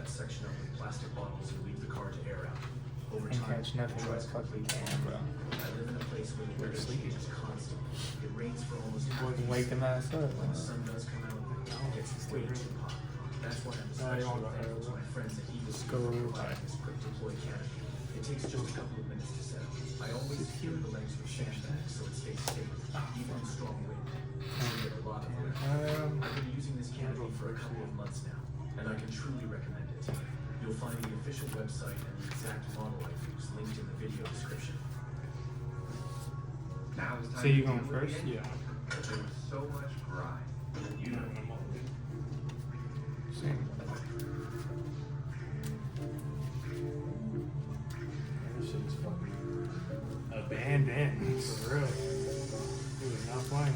that section up with plastic bottles and leave the car to air out. Over And time, catch nothing but fucking camera. I live in a place where the weather changes constantly. It rains for almost half Wasn't the waking year. us up. When the sun does come out, it gets way too hot. That's why I'm especially thankful to my friends at Eagle for providing this quick deploy canopy. It takes just a couple of minutes to set up. I always secure the legs with sandbags so it stays stable, even in strong wind. I get a lot of work. I've been using this canopy for a couple of months now, and I can truly recommend it. You'll find the official website and the exact model I use linked in the video description. Now it's time So you to going deal with first? the engine. Yeah. But there was so much grind. You know them all. Same. This shit's fucking abandoned, for real. He was not playing.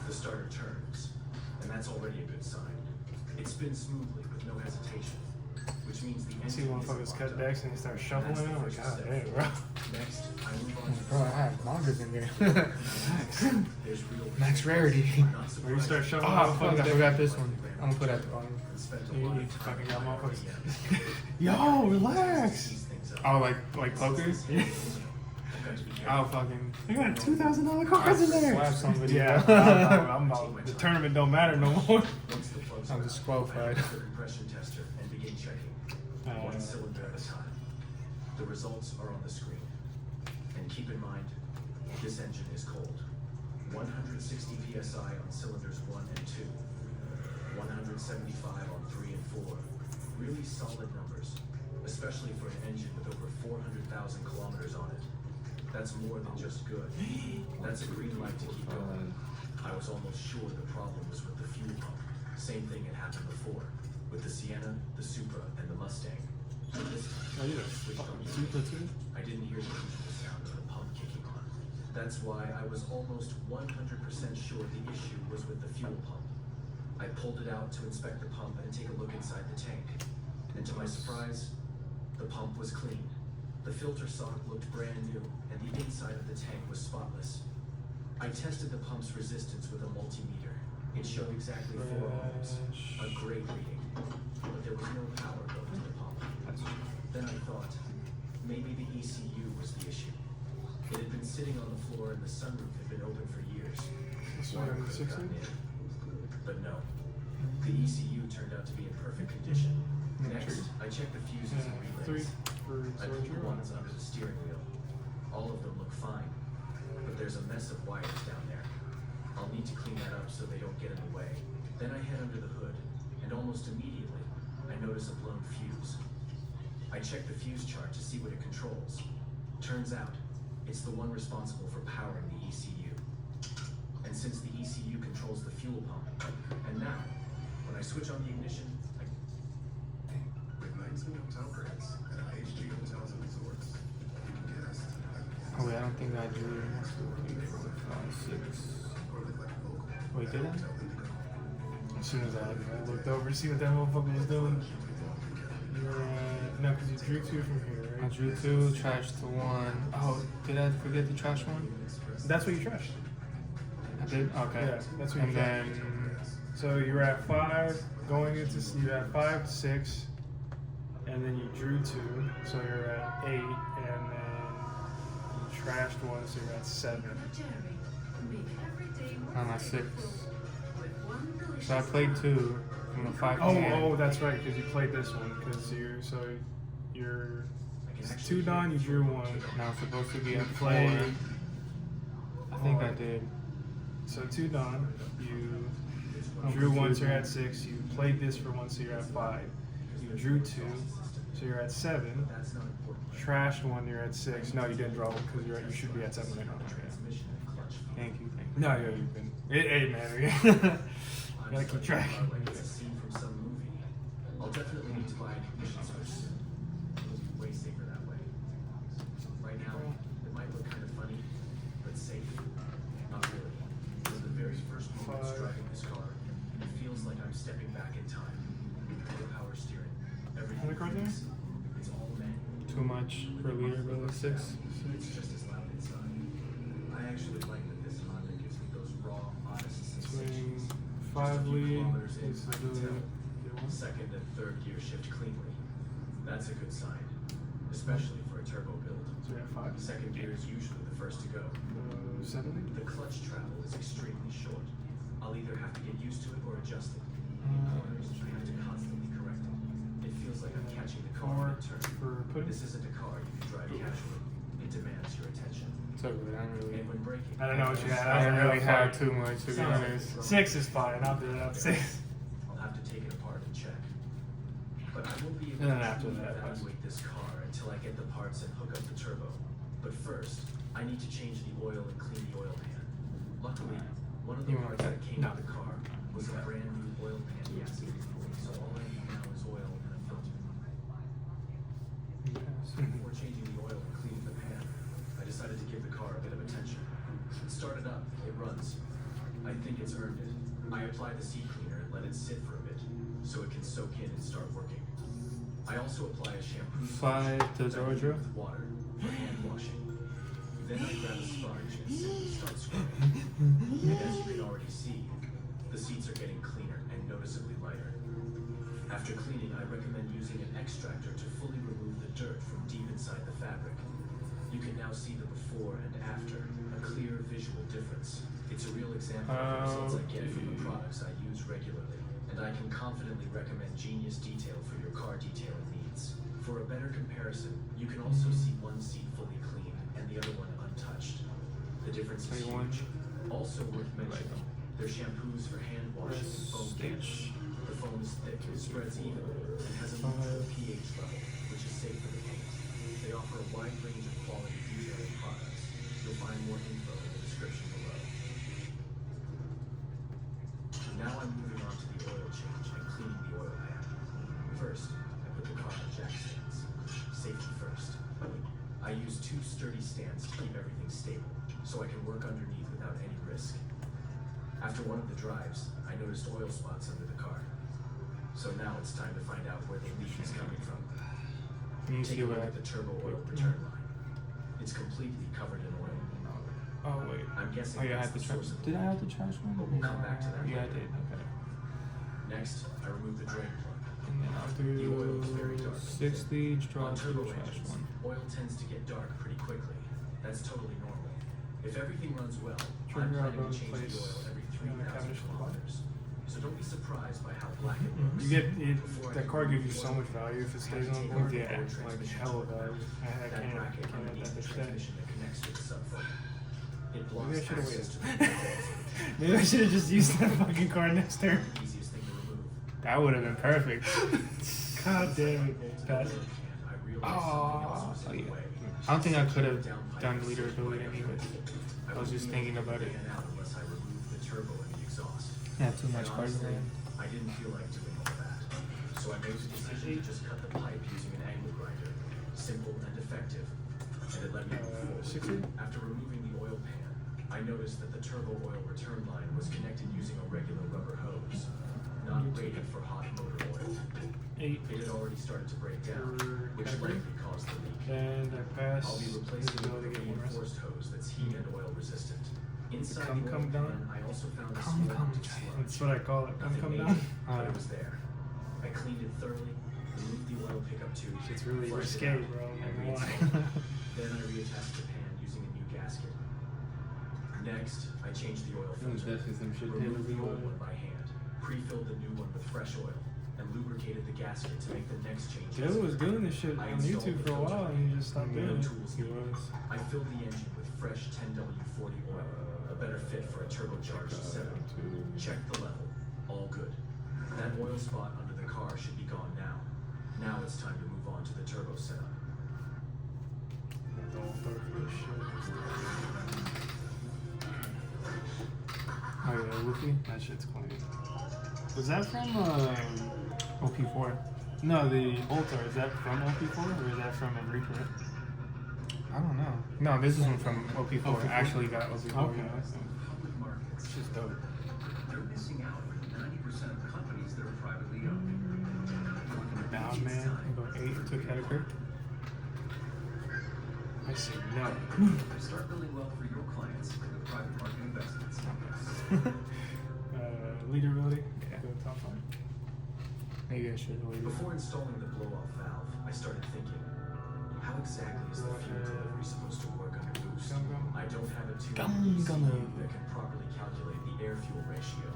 The starter turns, and that's already a good sign. It spins smoothly with no hesitation, which means the You see engine isn't motherfuckers locked cut up. decks and they start shuffling That's the them. Like, first god step damn, forward. bro. Next, I move on to the Bro, I have mangas in here. There's real Max rarity. I'm not Where you start surprised. shuffling Oh, fuck, I motherfuckers. forgot this one. I'm gonna put it at the bottom. And spent a You lot of time fucking got figuring motherfuckers. out Yo, relax. these things up. Oh, like poker? I've got to be careful. Oh, fucking. They got $2,000 cards in there. Slap somebody. Yeah, I'm out. The tournament don't matter no more. Once the plugs I'm are just out, I qualified. use the compression tester and begin checking. One cylinder at a time. The results are on the screen. And keep in mind, this engine is cold. 160 psi on cylinders 1 and 2. 175 on 3 and 4. Really solid numbers, especially for an engine with over 400,000 kilometers on it. That's more than just good. That's a green light to keep going. I was almost sure the problem was with the fuel pump. Same thing had happened before, with the Sienna, the Supra, and the Mustang. But this time, Oh, you I switched on the Supra engine. too? I didn't hear the usual sound of the pump kicking on. That's why I was almost 100% sure the issue was with the fuel pump. I pulled it out to inspect the pump and take a look inside the tank. And to my surprise, the pump was clean. The filter sock looked brand new, and the inside of the tank was spotless. I tested the pump's resistance with a multimeter. It showed exactly 4 ohms, a great reading. But there was no power going to the pump. Then I thought, maybe the ECU was the issue. It had been sitting on the floor and the sunroof had been open for years. This Water one, could have 60? gotten in. But no, the ECU turned out to be in perfect condition. Next, I checked the fuses and 3 relays. for I pulled the Soldier. ones under the steering wheel. All of them look fine, but there's a mess of wires down there. I'll need to clean that up so they don't get in the way. Then I head under the hood, and almost immediately, I notice a blown fuse. I check the fuse chart to see what it controls. Turns out, it's the one responsible for powering the ECU. And since the ECU controls the fuel pump, and now, when I switch on the ignition, With 19 hotel grants at HG Hotels and Resorts, you can get us to Oh, wait, I don't think I drew. 2, 4, 5, 6. or live like a local. Wait, did I? As soon as I looked over to see what that motherfucker was doing. No, because you drew 2 from here, I right? drew 2, trashed to 1. Oh, did I forget the trash one? That's what you trashed. I did? Okay. Yeah, that's what you And trashed. then, So you're at 5, going into, you're at 5, 6, and then you drew 2, so you're at 8, and then you trashed 1, so you're at 7. I'm at 6. So I played 2 from the 5 to 10. Oh, that's right, because you played this one, because you're it's 2 done, you drew 1. Now I'm supposed to be You at 4. played, I think I did. so 2 done, you drew 1, so you're at 6, you played this for 1, so you're at 5. You drew 2, so you're at 7. that's not important. Trashed 1, you're at 6. No, you didn't draw 1 because you should be at 7 right now. Transmission and clutch. Thank you. No, yeah, you've been. Hey, man, you gotta keep track. Like it's a scene from some movie. I'll definitely need to buy an ignition switch soon. It'll be way safer that way. Right now, it might look kind of funny, but safe. Not really. It was the very first moment 5, stepping back in time. No power steering. How Everything many cards freezes. It's all manual. Too much per leader, but it's 6. It's just as loud inside. I actually like that this Honda gives me those raw, honest Swing sensations. 5 lead. Kilometers in, This is I can tell. the Second and third gear shift cleanly. That's a good sign, especially for a turbo build. So we have 5. Second gear is usually the first to go. 7. The clutch travel is extremely short. I'll either have to get used to it or adjust it. In corners, I have to constantly correct it. It feels like I'm catching the car 4 mid-turn. for pudding. This isn't a car you can drive casually. It demands your attention. So good. I don't really. And when braking, I don't know what you had. I don't really have have too much to be honest. 6 is fine. I'll do that. 6. I'll have to take it apart and check. But I won't be And able then to after truly that, evaluate this car until I get the parts and hook up the turbo. But first, I need to change the oil and clean the oil pan. Luckily, one of the You want parts that that? came No. with the car was a brand new oil pan gasket. So all I need now is oil and a filter. Before changing the oil and cleaning the pan, I decided to give the car a bit of attention. It started up, it runs. I think it's earned it. I apply the seat cleaner and let it sit for a bit, so it can soak in and start working. I also apply a shampoo 5 to solution Zoro drill. with water for hand washing. Then I grab a sponge and simply start scrubbing. And as you can already see, the seats are getting cleaner and noticeably lighter. After cleaning, I recommend using an extractor to fully remove the dirt from deep inside the fabric. You can now see the before and after, a clear visual difference. It's a real example of the results I get from the products I use regularly, and I can confidently recommend genius detail for your car detailing needs. For a better comparison, you can also see one seat fully clean and the other one untouched. The difference is 21. huge. Also worth mentioning, their shampoos for hand washing and foam candles. The foam is thick, spreads evenly, and has a neutral pH level, which is safe for the paint. They offer a wide range of quality detailing products. You'll find more info in the description below. Now I'm moving on to the oil change and cleaning the oil pan. First, I put the car on jack stands. Safety first. I use 2 sturdy stands to keep everything stable, so I can work underneath without any risk. After one of the drives, I noticed oil spots under the car. So now it's time to find out where the leak is coming from. You Take see a look what? at the turbo oil return line. It's completely covered in oil. Oh wait. I'm guessing Oh yeah, I that's had the the trash. source of the Did I leak. have the trash one? But we'll come back to that Yeah, I later. did. Okay. Next, I remove the drain plug. And then I'll The oil is very do dark. 6 leads, draw On 2 turbo trash engines, one. oil tends to get dark pretty quickly. That's totally normal. If everything runs well, I'm Trigger planning our to change place the oil every in the 3,000 cabinet kilometers. So don't be surprised by how black it looks. You get it, Before I that can car gives remove you the so oil, much value if it I stays have to on take board. out the Yeah, oil Like transmission hella to value. I that can't bracket let underneath that the bitch stay. transmission that connects to the subframe. It blocks Maybe I should've access to the waited. oil. Maybe I should have just used that fucking car next turn. The easiest thing to remove. That would have been perfect. God damn it, Pat. I realized something else was in the yeah. way. I don't think I could have done leader ability anyways. I was just thinking about it. Unless I removed the turbo and the exhaust. Yeah, too much And cards honestly, in I didn't feel like doing all that. So I made the decision to just cut the pipe using an angle grinder. Simple and effective. And it let me move forward. 60? After removing the oil pan, I noticed that the turbo oil return line was connected using a regular rubber hose, not rated for hot motor oil. 8. It had already started to break down, which Category. likely caused the leak. And I pass. I'll be replacing it with ability a to get one rest. reinforced hose that's heat and oil resistant. Inside Come, the come oil down. pan, I also found a Come, small come, bit of giant. That's sludge. what I call it. Nothing Come major, down. but it was there. I cleaned it thoroughly, removed the oil pickup tube. It's really flushed it risque, out, bro. and I'm not reinstalled gonna it. Then I reattached the pan using a new gasket. Next, I changed the oil filter. Removed the old one by hand, pre-filled the new one with fresh oil, and lubricated the gasket to make the next change. Taylor was doing this shit I on installed YouTube the for a filter while and he just stopped No doing it. tools He needed. was. I filled the engine with fresh 10W40 oil, a better fit for a turbocharged setup. Check the level, all good. That oil spot under the car should be gone now. Now it's time to move on to the turbo setup. Don't start this shit. Oh yeah, Luffy. That shit's clean. Was that from OP4. no, the Ultra, is that from OP4 or is that from a reprint? I don't know. No, this isn't from OP4. OP4? I actually got OP4. Okay. Yeah. Public markets. It's just dope. They're missing out on 90% of companies that privately owned. Fucking down, man. I'm going 8 to category. I say no. Start building wealth for your clients with private market investments. Leader ability. Yeah. Go top 5. Maybe I should leave. Before installing the blow-off valve, I started thinking, how exactly is the fuel delivery supposed to work under boost? I don't have a tuned CPU that can properly calculate the air-fuel ratio.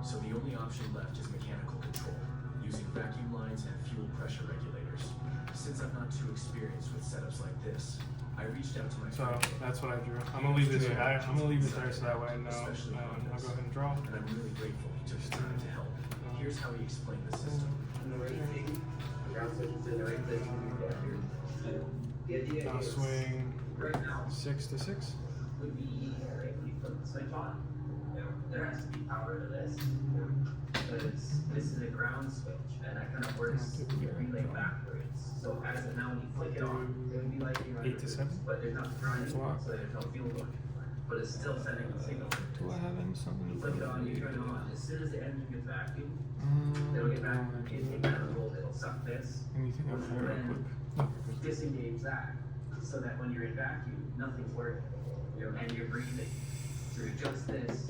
So the only option left is mechanical control, using vacuum lines and fuel pressure regulators. Since I'm not too experienced with setups like this, I reached out to my So friend, that's what I drew. I'm gonna leave this. I'm gonna leave it there so that way I know. I'll go ahead and draw. and I'm really grateful he took the time to help. Here's how he explained the system. I'll swing 6 to 6. Would be like we put the switch on. There has to be power to this because this is a ground switch and that kind of works the relay backwards. So as of now, when you flick it on, it would be like you're 8 to 7. but there's not ground anymore, so there's no fuel going. But it's still sending the signal. Do I have something? You flick it on, you turn it on. As soon as the engine gets vacuumed, it'll get vacuumed. It it'll suck this. Anything up there real quick? No, you're good. Disengage that so that when you're in vacuum, nothing's working. And you're breathing through just this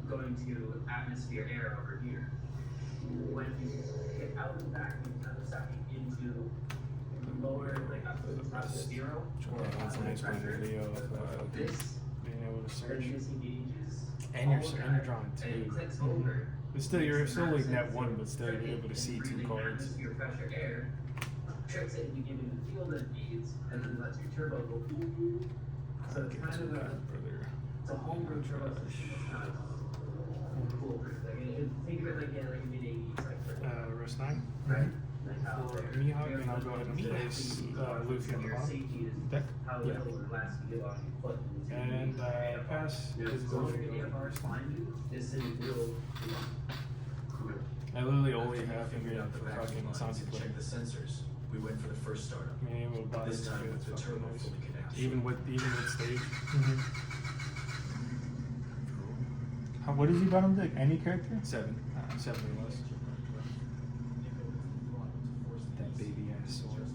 going to atmosphere air over here. When you get out of the vacuum, kind of sucking into the lower, like up to 0. Sure, that's a nice one video of This being able to search. then disengages. And you're all of and you're that, drawing and it 2. clicks over. But still, you're still like net 1, but still you're able to see 2 Breathing cards. atmosphere pressure air tricks it into giving the fuel that it needs, and then lets your turbo go. So it's kind of it's a homebrew turbo system. It's kind of foolproof. Think of it like a mid-80s, like Rest 9. right? Like how For Mihawk, and I'll go ahead and place Luffy on the bottom. safety is Deck. how little it lasts you get on your foot. And pass is So going if to you go. have behind you, this is real. I literally only After have figured him out the for vacuum fucking lines Santi and play. checked the sensors, we went for the first startup. Being able to buy This this time shit with is the fucking turbo nice. fully connected. Even with stage. What did you bottom deck? Any character? 7. 7 or less. That baby ass sword.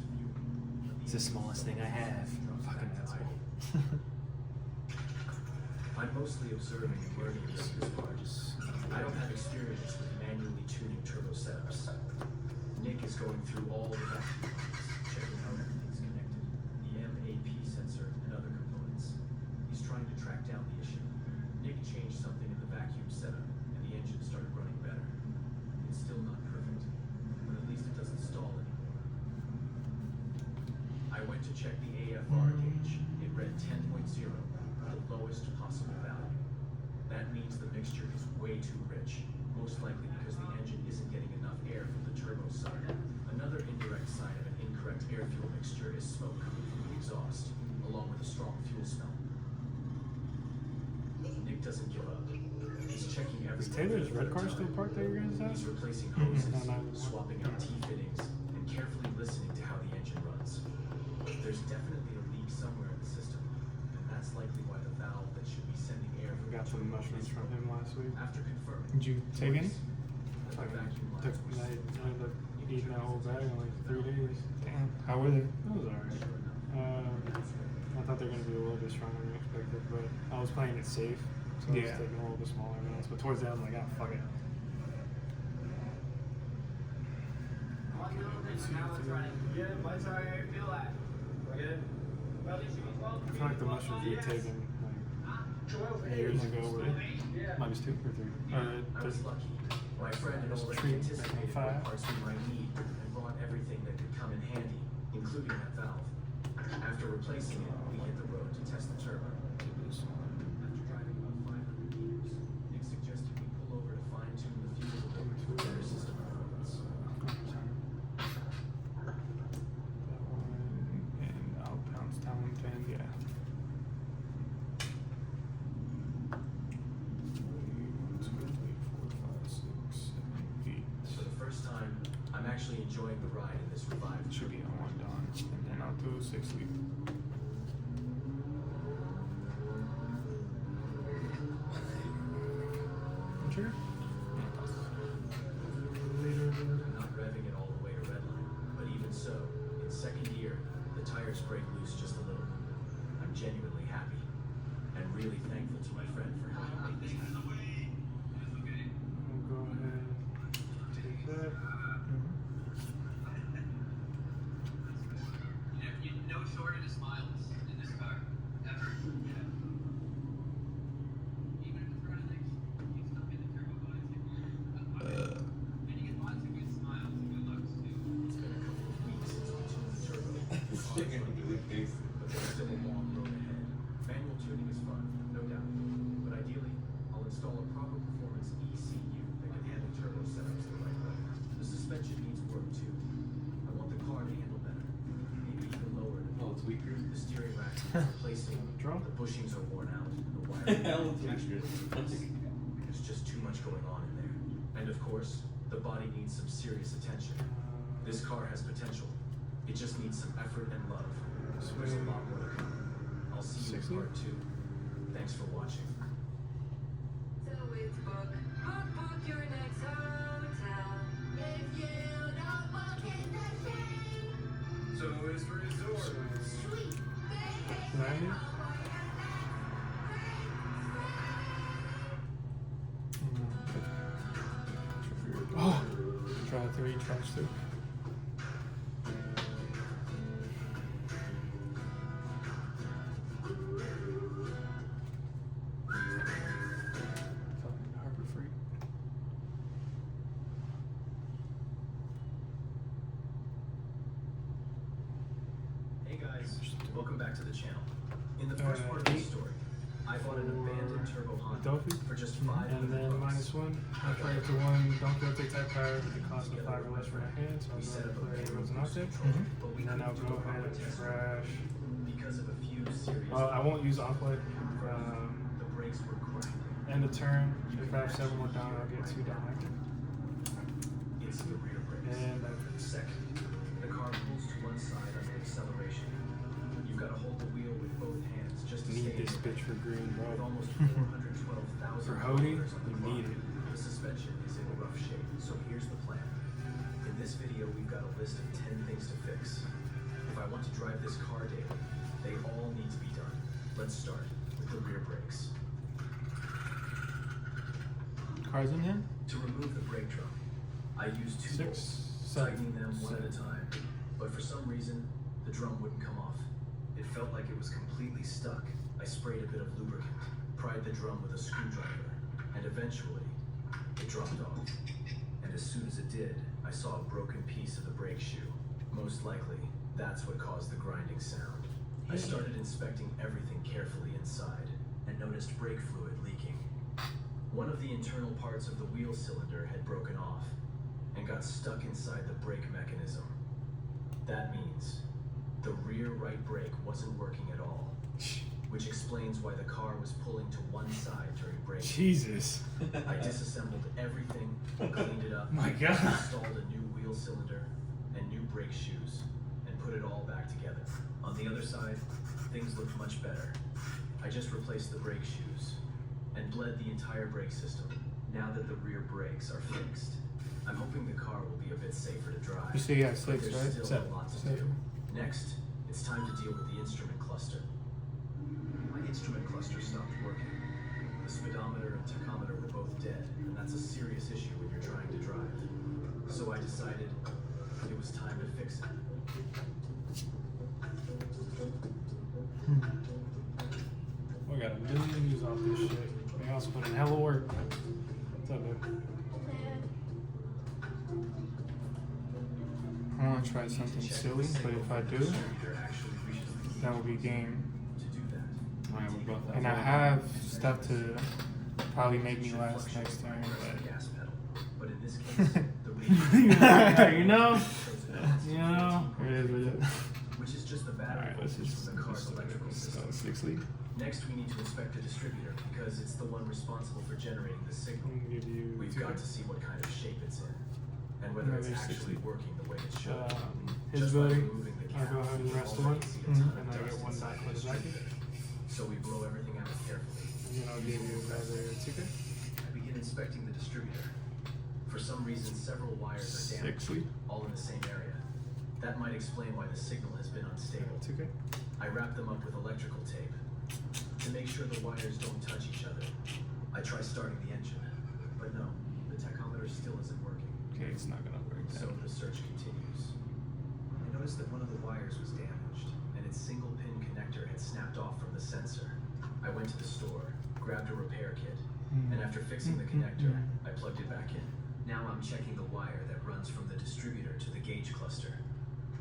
It's the smallest thing I have. Fucking asshole. I'm mostly observing and learning about this part. I don't have experience with manually tuning turbo setups. Nick is going through all the vacuum lines, checking how everything's connected, the MAP sensor and other components. He's trying to track down the issue. Nick changed something in the vacuum setup, and the engine started running better. It's still not perfect, but at least it doesn't stall anymore. I went to check the AFR gauge. It read 10.0, the lowest possible value. That means the mixture is way too rich, most likely because the engine isn't getting enough air from the turbo side. Another indirect sign of an incorrect air-fuel mixture is smoke coming from the exhaust, along with a strong fuel smell. Nick doesn't give up. He's checking Is everything. Taylor's red car still parked at your guys' He's house? replacing hoses, No. swapping out T-fittings, and carefully listening to how the engine runs. There's definitely a leak somewhere in the system, and that's likely why the valve that should be sending air We got some mushrooms from him last week. After confirming, Did you take any? the Fucking vacuum took, lines were I ended up eating that whole bag in like 3 days. Damn. How were they? It was alright. I thought they were going to be a little bit stronger than expected, but I was playing it safe, so I was taking a little bit smaller amounts. But towards the end, I'm like, ah, fuck it. Yeah, what's how you feel like? Good. I feel like the mushrooms we had taken like years ago were -2 or 3. I was lucky. My friend had already Treat, anticipated 5. what parts we might need and bought everything that could come in handy, including that valve. After replacing it, we hit the road to test the turbo. After driving about 500 meters, Nick suggested we pull over to fine-tune the fuel delivery for better system performance. And outbounds down 10, yeah. 1, 2, 3, 4, 5, 6, 7, 8. For the first time, I'm actually enjoying the ride in this revived Should be on 1 dawn, and then I'll do 6 sleep. Sure? Yeah, needs replacing, Drum? the bushings are worn out, and the wiring Hell, is textured. There's just too much going on in there. And of course, the body needs some serious attention. This car has potential. It just needs some effort and love. So there's a lot more to come. I'll see you in part 2. Thanks for watching. So it's book your next hotel. If you don't book in the shade. So is resort. Sweet Landing? Oh! Try 3, trash 2. Harbor Freight. Hey guys, welcome back to the channel. In the first part of the story, I bought an abandoned turbo Honda Duffy? for just 5 And then -1. After I get to 1, don't go take that power. It costs me 5 or less for my hand, so I'm We set going up to a play payload what's an boost object. controller, but we And then I'll couldn't do go a ahead proper and test crash. because of a few serious Well, I won't use Aqua. The brakes were grinding. End of turn. If I have 7 more down, I'll get 2 down active. It's the rear brakes. And Second, the car pulls to one side under acceleration. You've got to hold the wheel with both hands just to need stay this in bitch for green, with bro. almost 412,000 For Hody, kilometers on the you clock. need it. The suspension is in rough shape, so here's the plan. In this video, we've got a list of 10 things to fix. If I want to drive this car daily, they all need to be done. Let's start with the rear brakes. Cars in hand? To remove the brake drum, I used 2 6, bolts, 7. tightening them one at a time. But for some reason, the drum wouldn't come off. It felt like it was completely stuck. I sprayed a bit of lubricant, pried the drum with a screwdriver, and eventually, it dropped off. And as soon as it did, I saw a broken piece of the brake shoe. Most likely, that's what caused the grinding sound. I started inspecting everything carefully inside, and noticed brake fluid leaking. One of the internal parts of the wheel cylinder had broken off, and got stuck inside the brake mechanism. That means the rear right brake wasn't working at all, which explains why the car was pulling to one side during braking. Jesus. I disassembled everything, cleaned it up, My God. installed a new wheel cylinder and new brake shoes, and put it all back together. On the other side, things looked much better. I just replaced the brake shoes and bled the entire brake system. Now that the rear brakes are fixed, I'm hoping the car will be a bit safer to drive. You say you have but 6, there's right? still 7. a lot to 7. do. Next, it's time to deal with the instrument cluster. My instrument cluster stopped working. The speedometer and tachometer were both dead, and that's a serious issue when you're trying to drive. So I decided it was time to fix it. We got a million views off this shit. We also put in hella work. What's up, dude? I want to try something silly, but if I do, that will be game. Alright, we're both And I have stuff to probably make me last next time, But in this case, the but you know, it is what it is. which is just the battery Alright, let's voltage just from the car's electrical system. 6 lead. Next, we need to inspect the distributor because it's the one responsible for generating the signal. I'm gonna give you We've 2. got to see what kind of shape it's in and whether it's Maybe actually 60. working the way it should. His Just by ability, removing the I'll cap, go ahead and you rest already one, see a ton of and I get dust 1 inside back the with the vacuum. distributor. So we blow everything out carefully. And then I'll give you another ticket. I begin inspecting the distributor. For some reason, several wires are 6 damaged, lead. all in the same area. That might explain why the signal has been unstable. Ticket. I wrap them up with electrical tape to make sure the wires don't touch each other. I try starting the engine, but no, the tachometer still isn't working. Okay, it's not gonna work. So the search continues. I noticed that one of the wires was damaged, and its single pin connector had snapped off from the sensor. I went to the store, grabbed a repair kit, and after fixing the connector, I plugged it back in. Now I'm checking the wire that runs from the distributor to the gauge cluster.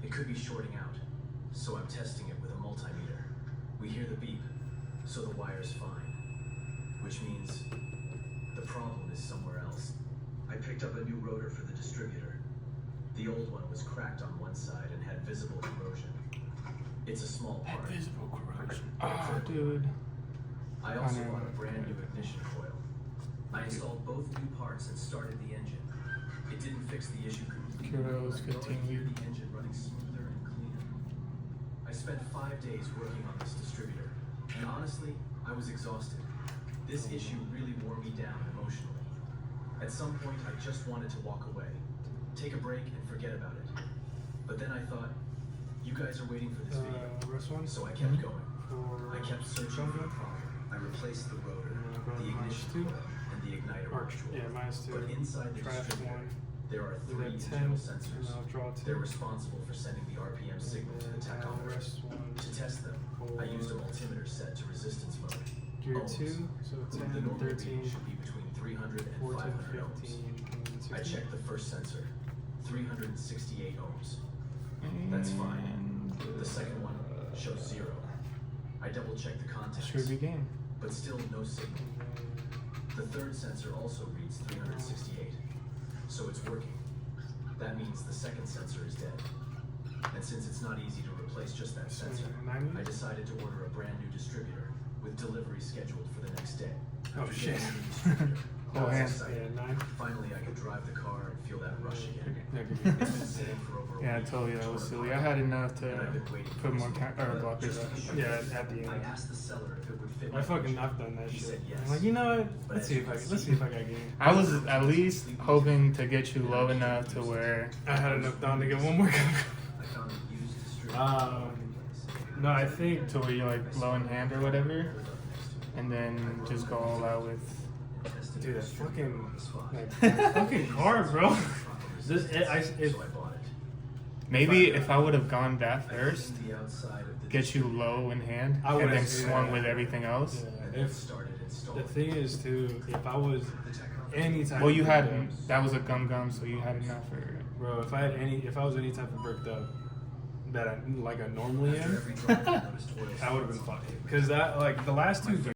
It could be shorting out, so I'm testing it with a multimeter. We hear the beep, so the wire's fine, which means the problem is somewhere else. I picked up a new rotor for the distributor. The old one was cracked on one side and had visible corrosion. It's a small part. Visible corrosion. Ah, dude. I also Kinda- bought a brand new ignition coil. I installed both new parts and started the engine. It didn't fix the issue completely. Kudos, but I could 15 hear week. the engine running smoother and cleaner. I spent 5 days working on this distributor, and honestly, I was exhausted. This issue really wore me down emotionally. At some point, I just wanted to walk away, take a break, and forget about it. But then I thought, you guys are waiting for this video, Rest one. so I kept going. For I kept searching for the problem. I replaced the rotor, the ignition -2. coil, and the igniter Or, module. yeah, -2. But inside the Trash distributor, 1. there are We 3 got internal 10. sensors. And I'll draw 2. They're responsible for sending the RPM signal to the tachometer. Rest 1. To test them, I used a multimeter set to resistance mode. Gear Ohms. 2. So The 10, normal 13, reading should be between 300 and 14, 500 ohms. 15, and 16. I checked the first sensor, 368 ohms. That's fine. And, The second one shows 0. I double checked the contacts, Should be game. but still no signal. The third sensor also reads 368, so it's working. That means the second sensor is dead. And since it's not easy to replace just that sensor, I decided to order a brand new distributor with delivery scheduled for the next day. Oh, After shit. getting the new distributor, I Oh, was yeah. excited. Yeah, 9. Finally, I could drive the car and feel that rush again. Yeah, It's been sitting for over a Yeah, I week told you that to was order silly. I part. had enough And to I've been waiting put for more this or one. blockers Just to up. be sure. Yeah, at the I end. asked the seller if it would fit I my fucking budget. I've done that He shit. said yes. I'm like, you know what? But Let's as see you if I can let's see, see if I got game. I was at least hoping to get you low enough to where I had enough down to get one more. I found a used distributor Um, in the marketplace. No, I think to where you're like low in hand or whatever, and then just go all out with. dude, that fucking that fucking car, bro. This it, So I bought it. Maybe if I would have gone that I first, cleaned the outside of the get you low in hand, I and then would've- swung yeah. with everything else. and yeah, then if started the installing. thing is too, if I was any type Well, of you bricked had up- that was a gum, so you had enough for. bro, if I was any type of bricked up that I normally After am, every drive, I noticed oil I would have been spots on fucked. the pavement. Because that like the last two